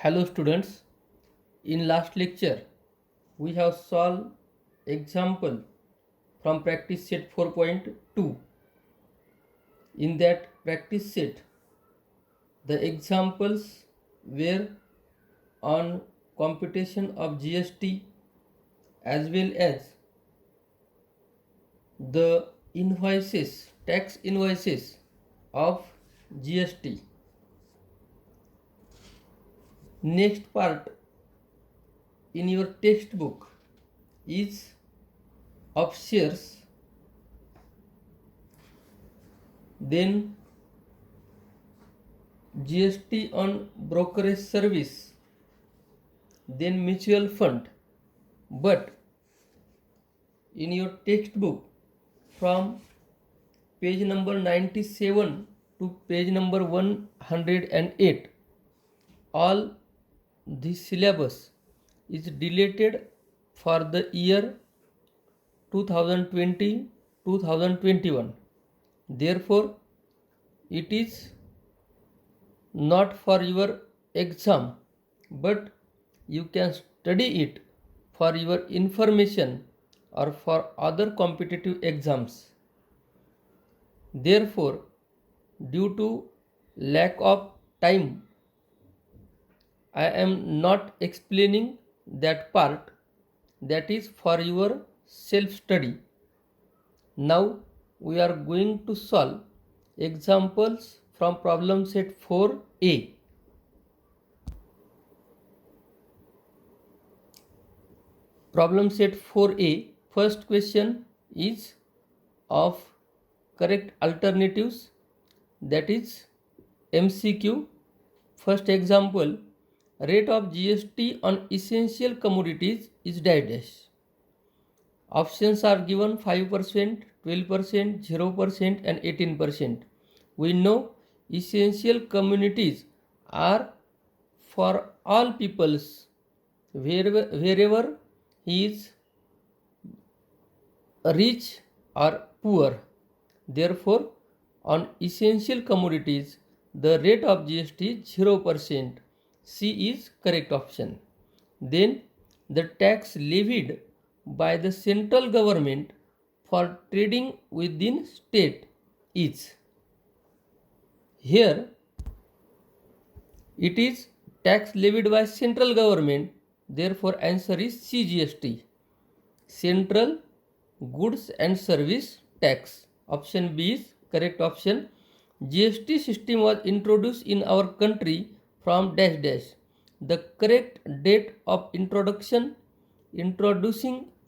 Hello students, in last lecture we have solved example from practice set 4.2. In that practice set the examples were on computation of GST as well as the invoices, tax invoices of GST. Next part in your textbook is of shares, then GST on brokerage service, then mutual fund. But in your textbook from page number 97 to page number 108, all this syllabus is deleted for the year 2020-2021. Therefore, it is not for your exam, but you can study it for your information or for other competitive exams. Therefore, due to lack of time, I am not explaining that part, that is for your self study. Now we are going to solve examples from problem set 4a. Problem set 4a, first question is of correct alternatives, that is MCQ. First example, rate of GST on essential commodities is dash. Options are given 5%, 12%, 0% and 18%. We know essential commodities are for all peoples wherever he is rich or poor. Therefore, on essential commodities, the rate of GST is 0%. C is correct option. Then the tax levied by the central government for trading within state is. Here it is tax levied by central government, therefore answer is CGST, Central Goods and Service Tax. Option B is correct option. GST system was introduced in our country from dash dash. The correct date of introducing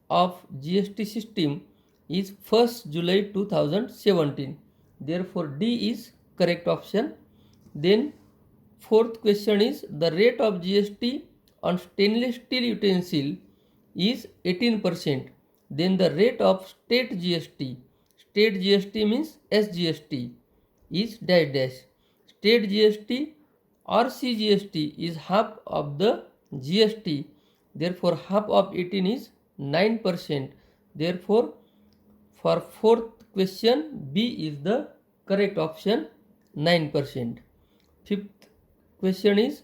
of GST system is 1st July 2017. Therefore D is correct option. Then fourth question is the rate of GST on stainless steel utensil is 18%. Then the rate of state GST means SGST is dash dash. State GST or CGST is half of the GST. Therefore, half of 18 is 9%. Therefore, for fourth question, B is the correct option, 9%. Fifth question is,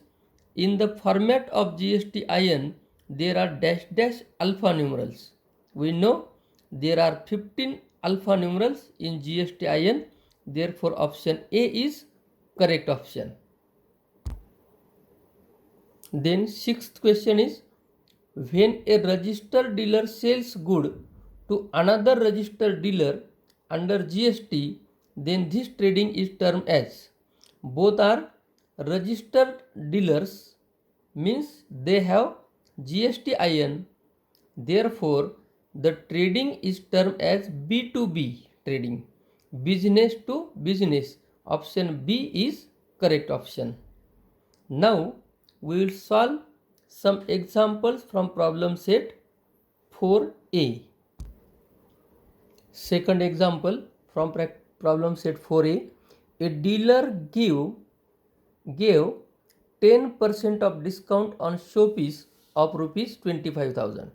in the format of GSTIN, there are dash dash alpha numerals. We know there are 15 alpha numerals in GSTIN. Therefore, option A is correct option. Then sixth question is, when a registered dealer sells good to another registered dealer under GST, then this trading is termed as. Both are registered dealers, means they have GSTIN. Therefore, the trading is termed as B2B trading, business to business. Option B is correct option. Now we will solve some examples from problem set 4a. Second example from problem set 4a, a dealer gave 10% of discount on showpiece of rupees 25,000.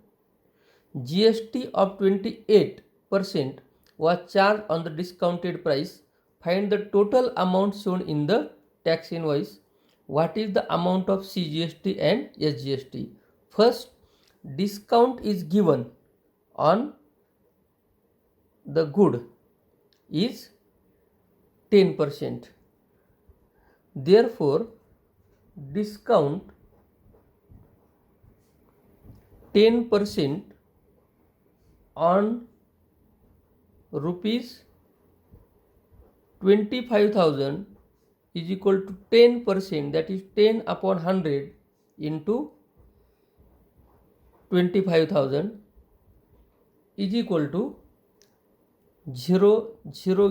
GST of 28% was charged on the discounted price. Find the total amount shown in the tax invoice. what is the amount of CGST and SGST. First, discount is given on the good is 10%. Therefore, discount 10% on rupees 25,000 is equal to 10%, that is 10 upon 100 into 25,000 is equal to 0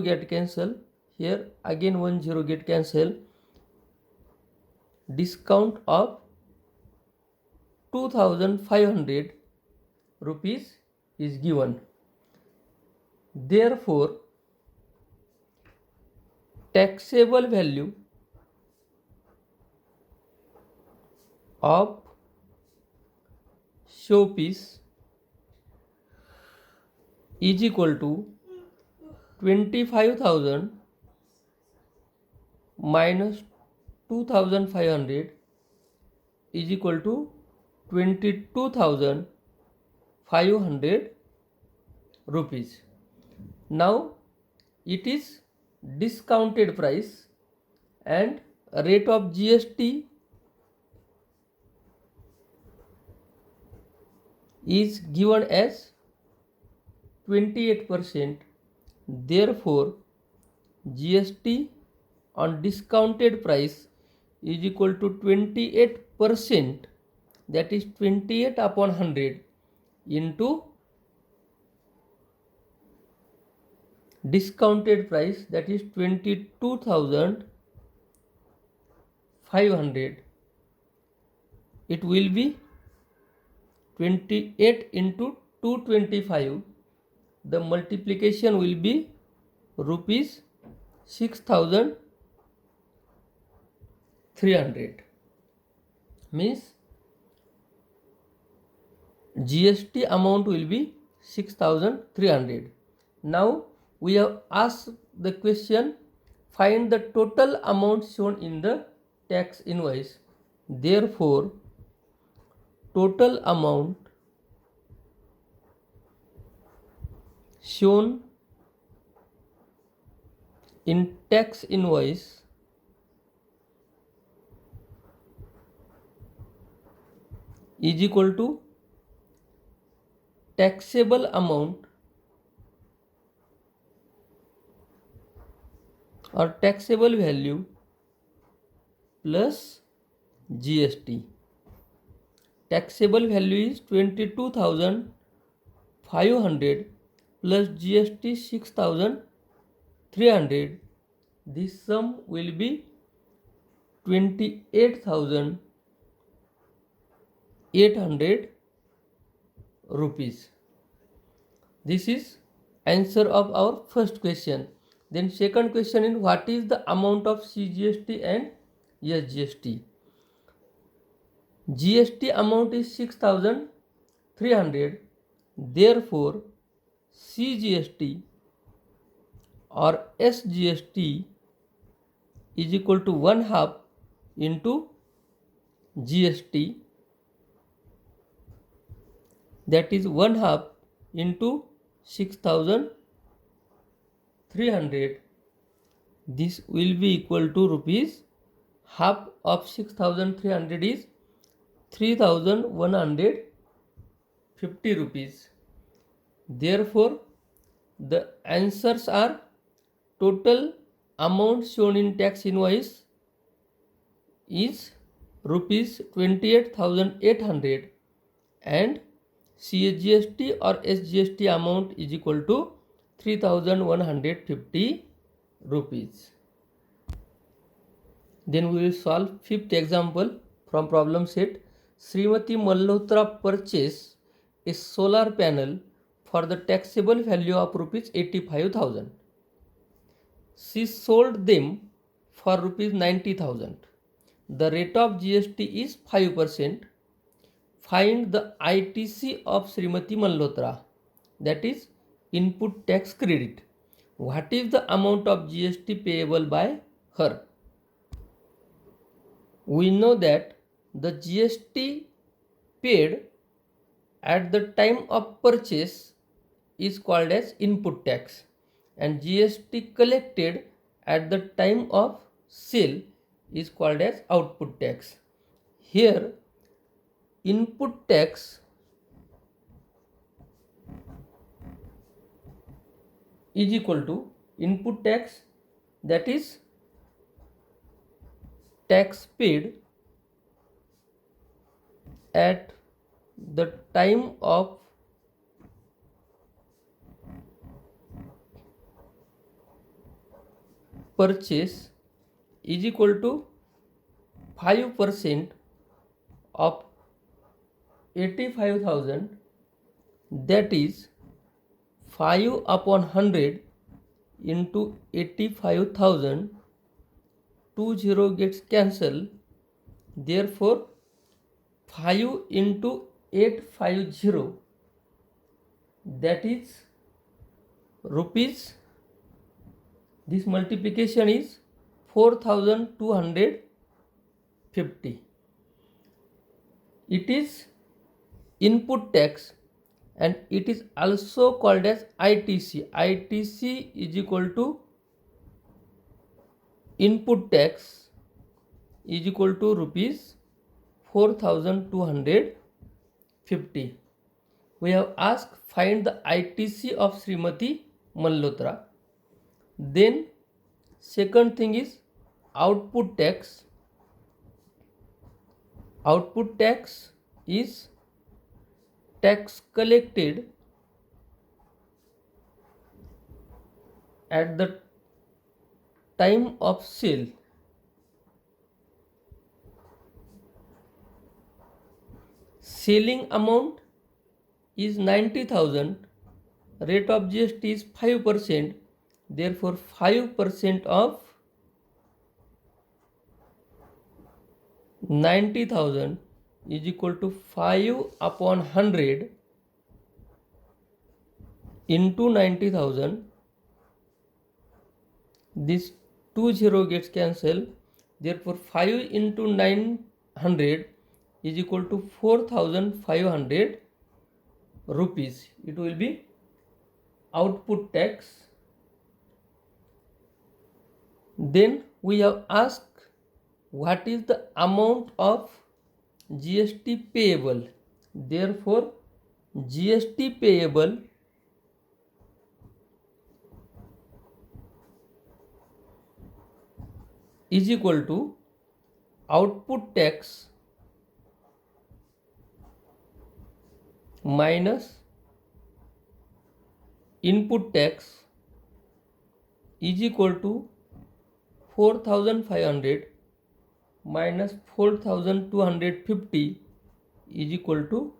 get cancel. Here again 1 get cancel. Discount of 2,500 rupees is given. Therefore, taxable value of showpiece is equal to 25,000 minus 2,500 is equal to 22,500 rupees. Now it is discounted price and rate of GST is given as 28%. Therefore, GST on discounted price is equal to 28%, that is 28 upon 100 into discounted price, that is 22,500. It will be 28 into 225. The multiplication will be rupees 6,300. Means GST amount will be 6,300. Now we have asked the question, find the total amount shown in the tax invoice. Therefore, total amount shown in tax invoice is equal to taxable amount or taxable value plus GST. Taxable value is 22,500 plus GST 6,300. This sum will be 28,800 rupees. This is answer of our first question. Then second question is, what is the amount of CGST and SGST? GST amount is 6,300. Therefore, CGST or SGST is equal to 1/2 into GST, that is 1/2 into 6,300. This will be equal to rupees, half of 6,300 is 3,150 rupees. Therefore, the answers are total amount shown in tax invoice is rupees 28,800 and CGST or SGST amount is equal to 3,150 rupees. Then we will solve fifth example from problem set. Srimati Malhotra purchased a solar panel for the taxable value of rupees 85,000. She sold them for rupees 90,000. The rate of GST is 5%. Find the ITC of Srimati Malhotra, that is input tax credit. What is the amount of GST payable by her? we know that the GST paid at the time of purchase is called as input tax, and GST collected at the time of sale is called as output tax. Here input tax is equal to input tax, that is tax paid at the time of purchase is equal to 5% of 85,000, that is 5 upon 100 into 85,000. 20 gets cancelled, therefore 5 into 850, that is rupees, this multiplication is 4,250. It is input tax and it is also called as ITC. ITC is equal to input tax is equal to rupees 4,250. We have asked find the ITC of Srimati Malhotra. Then second thing is output tax. Output tax is tax collected at the time of sale. Selling amount is 90,000. Rate of GST is 5%. Therefore 5% of 90,000 is equal to 5 upon 100 into 90,000. This 20 gets cancelled. Therefore 5 into 900 is equal to 4,500 rupees. It will be output tax. Then we have asked what is the amount of GST payable. Therefore GST payable is equal to output tax minus input tax is equal to 4,500 minus 4,250 is equal to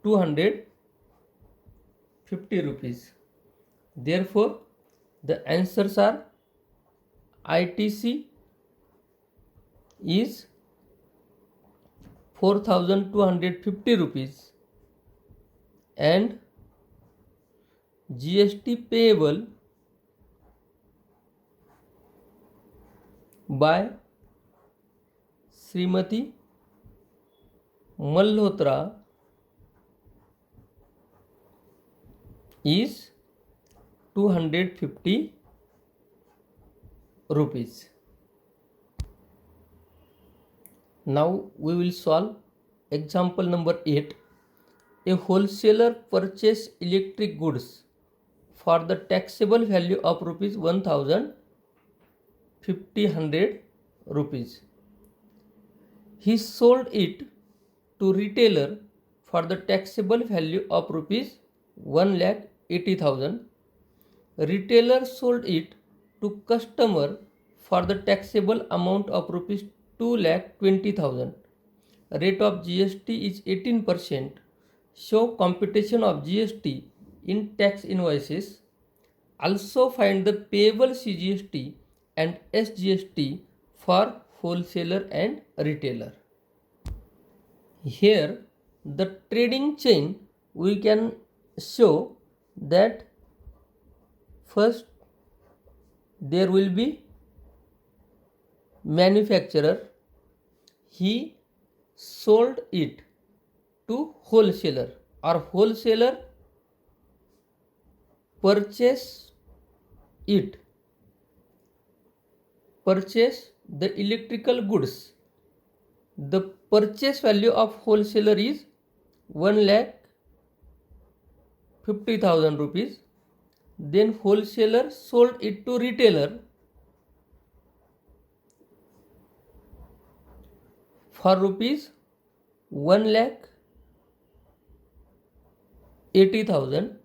250 rupees. Therefore the answers are ITC is 4,250 rupees and GST payable by Srimati Malhotra is 250 rupees. Now we will solve example number 8. A wholesaler purchased electric goods for the taxable value of rupees 1,500 rupees. He sold it to retailer for the taxable value of rupees 1,80,000. Retailer sold it to customer for the taxable amount of rupees 2,20,000. Rate of GST is 18%. Show computation of GST in tax invoices. Also find the payable CGST and SGST for wholesaler and retailer. Here the trading chain we can show that first there will be manufacturer. he sold it to wholesaler, or wholesaler purchase the electrical goods. The purchase value of wholesaler is 1,50,000 rupees. Then wholesaler sold it to retailer for rupees 1,80,000,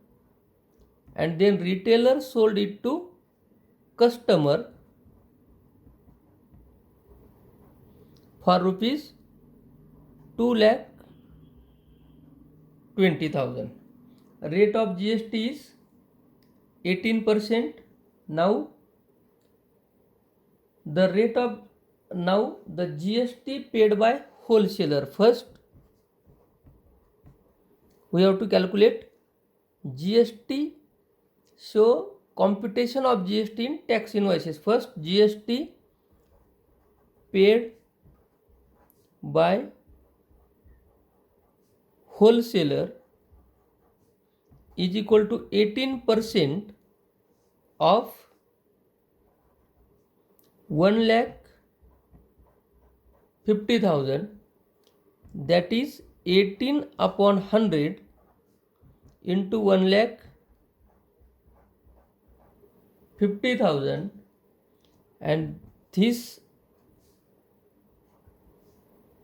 and then retailer sold it to customer for rupees 2,20,000. Rate of GST is 18%. Now the GST paid by wholesaler. First we have to calculate GST. So computation of GST in tax invoices. First, GST paid by wholesaler is equal to 18% of 1,50,000, that is 18 upon 100 into 1,50,000, and this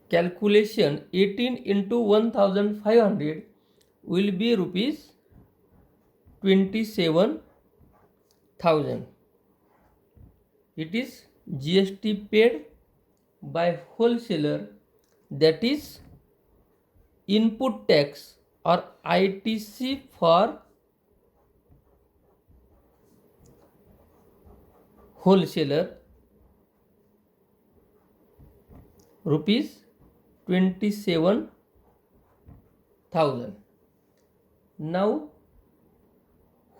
calculation 18 into 1,500 will be rupees 27,000. It is GST paid by wholesaler, that is input tax or ITC for wholesaler, rupees 27,000. Now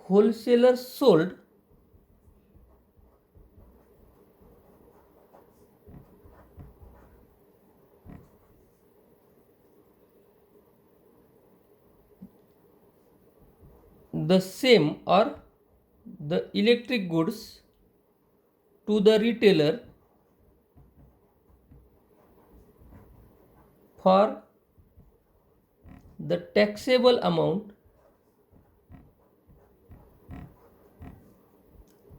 wholesaler sold the same or the electric goods to the retailer for the taxable amount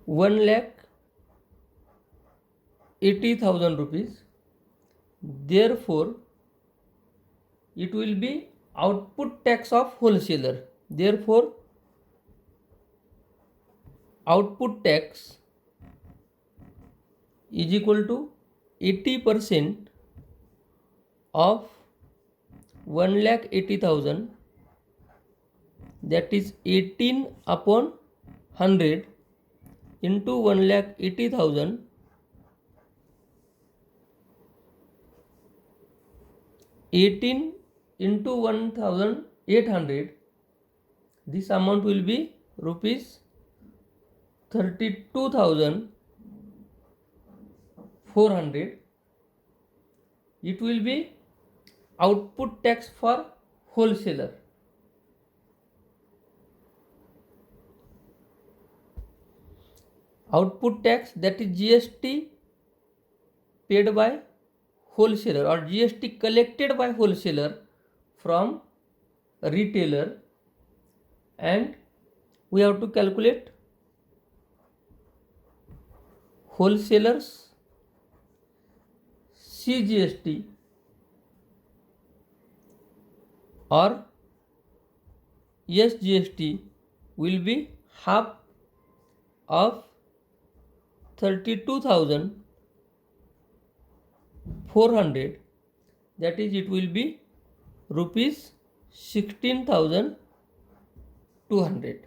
1,80,000 rupees. Therefore, it will be output tax of wholesaler. Therefore, output tax is equal to 80% of 1,80,000, that is 18 upon 100 into 1,80,000, into 1,800. This amount will be rupees 32,400. It will be output tax for wholesaler. Output tax, that is GST paid by wholesaler or GST collected by wholesaler from retailer, and we have to calculate wholesalers CGST or SGST will be half of 32,400, that is it will be rupees 16,200.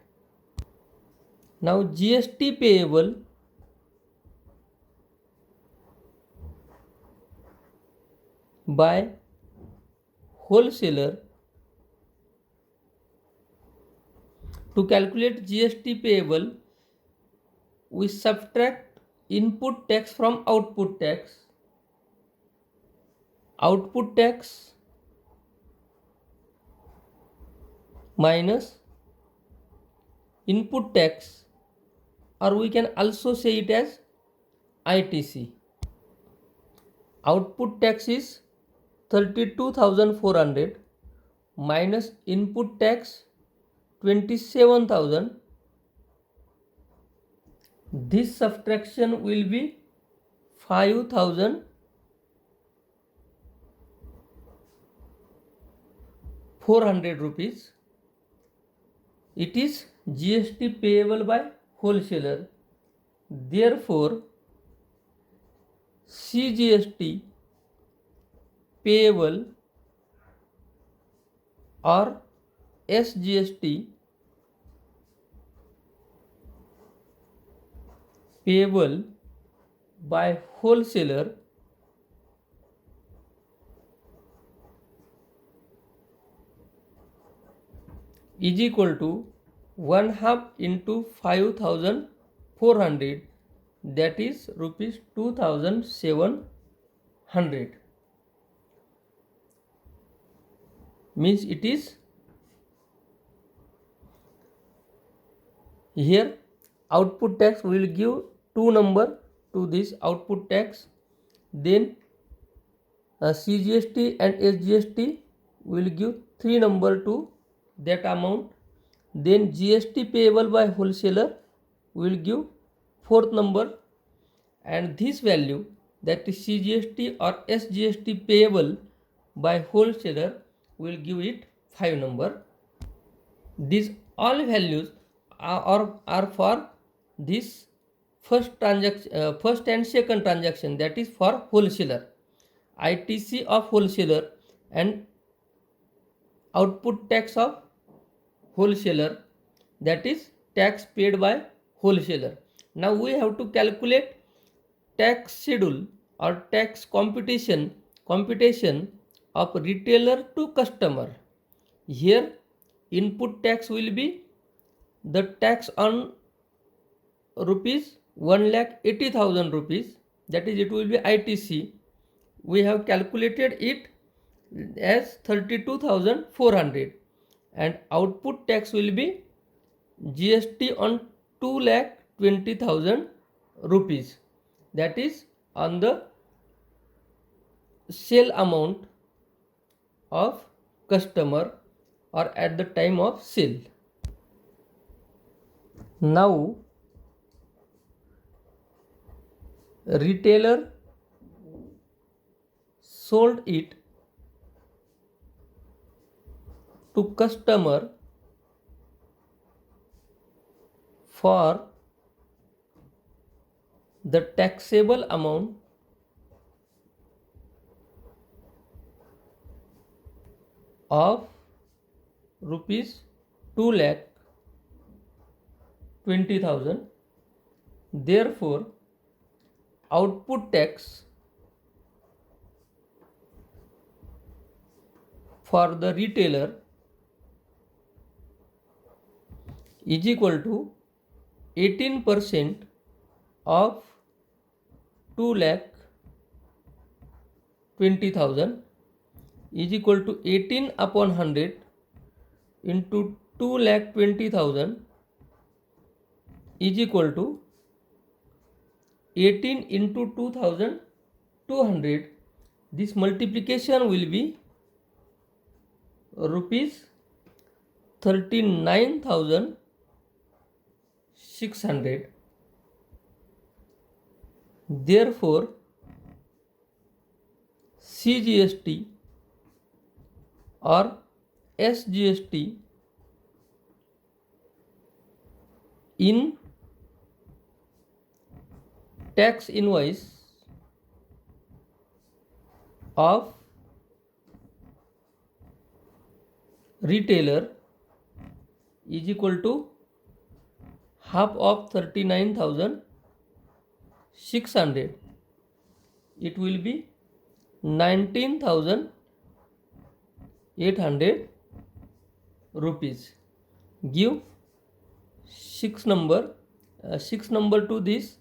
Now GST payable by wholesaler. To calculate GST payable, we subtract input tax from output tax. output tax minus input tax, or we can also say it as ITC. Output tax is 32,400 minus input tax 27,000. This subtraction will be 5,400 rupees. It is GST payable by wholesaler. Therefore, CGST payable or SGST payable by wholesaler is equal to 1/2 into 5,400, that is rupees 2,700. Means it is here output tax will give 2 number to this output tax, then CGST and SGST will give 3 number to that amount, then GST payable by wholesaler will give 4th number, and this value, that is CGST or SGST payable by wholesaler, will give it 5 number. These all values are for this first transaction, first and second transaction, that is for wholesaler. ITC of wholesaler and output tax of wholesaler, that is tax paid by wholesaler. Now we have to calculate tax schedule or tax computation of retailer to customer. Here input tax will be the tax on rupees 1,80,000 rupees, that is it will be ITC. We have calculated it as 32,400, and output tax will be GST on 2,20,000 rupees, that is on the sale amount of customer or at the time of sale. Now retailer sold it to customer for the taxable amount of rupees 2,20,000. Therefore, output tax for the retailer is equal to 18% of 2,20,000 is equal to 18 upon 100 into 2,20,000 is equal to 18 into 2,200. This multiplication will be rupees 39,600. Therefore, CGST or SGST in tax invoice of retailer is equal to half of 39,600. It will be 19,800 rupees. Give 6 number to this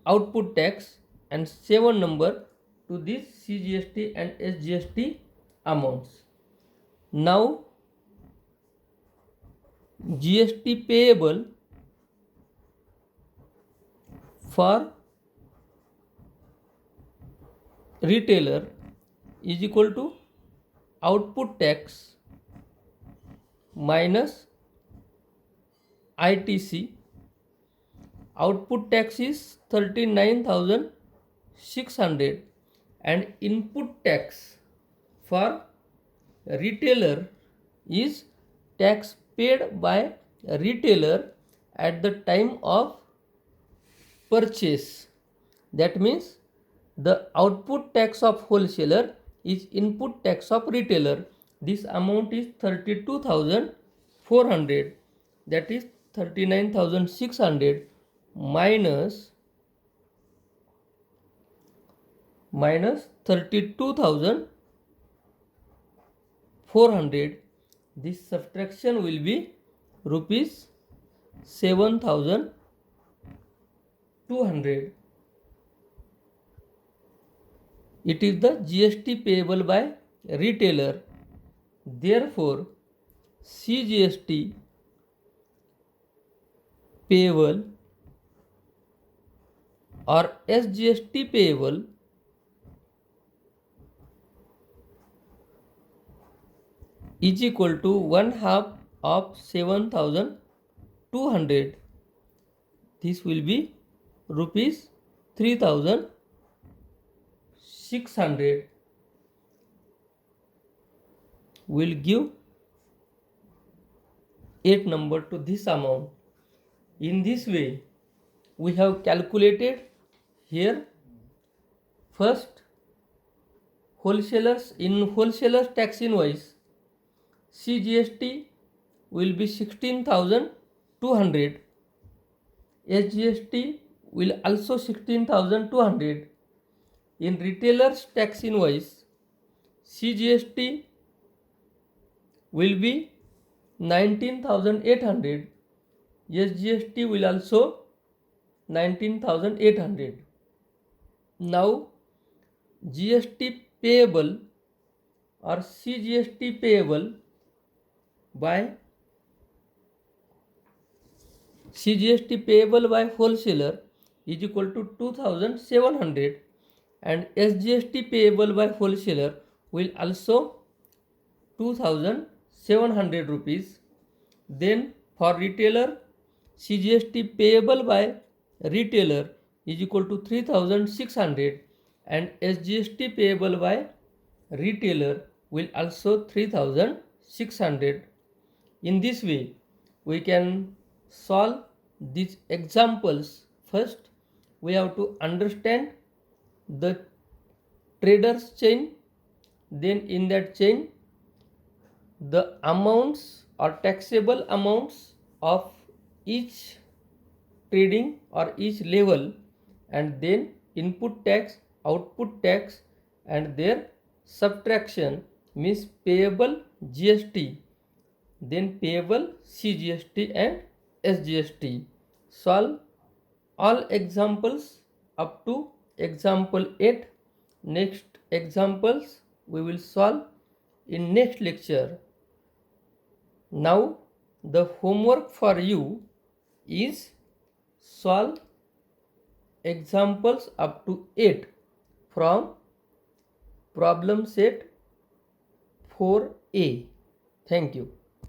output tax and 7 number to this CGST and SGST amounts. Now GST payable for retailer is equal to output tax minus ITC. Output tax is 39,600 and input tax for retailer is tax paid by retailer at the time of purchase. That means the output tax of wholesaler is input tax of retailer. This amount is 32,400, that is 39,600 minus 32,400. This subtraction will be rupees 7,200. It is the GST payable by retailer. Therefore, CGST payable or SGST payable is equal to 1/2 of 7,200. This will be rupees 3,600. Will give 8 number to this amount. In this way, we have calculated here first wholesalers. In wholesalers tax invoice, CGST will be 16,200. SGST will also 16,200. In retailers tax invoice, CGST will be 19,800. SGST will also 19,800. Now GST payable or CGST payable by wholesaler is equal to 2,700 and SGST payable by wholesaler will also 2,700 rupees. Then for retailer, CGST payable by retailer is equal to 3,600 and SGST payable by retailer will also 3,600. In this way, we can solve these examples. First, we have to understand the traders chain. Then in that chain, the amounts or taxable amounts of each trading or each level, and then input tax, output tax and their subtraction, means payable GST, then payable CGST and SGST. Solve all examples up to example 8. Next examples we will solve in next lecture. Now the homework for you is solve examples up to 8 from problem set 4A. Thank you.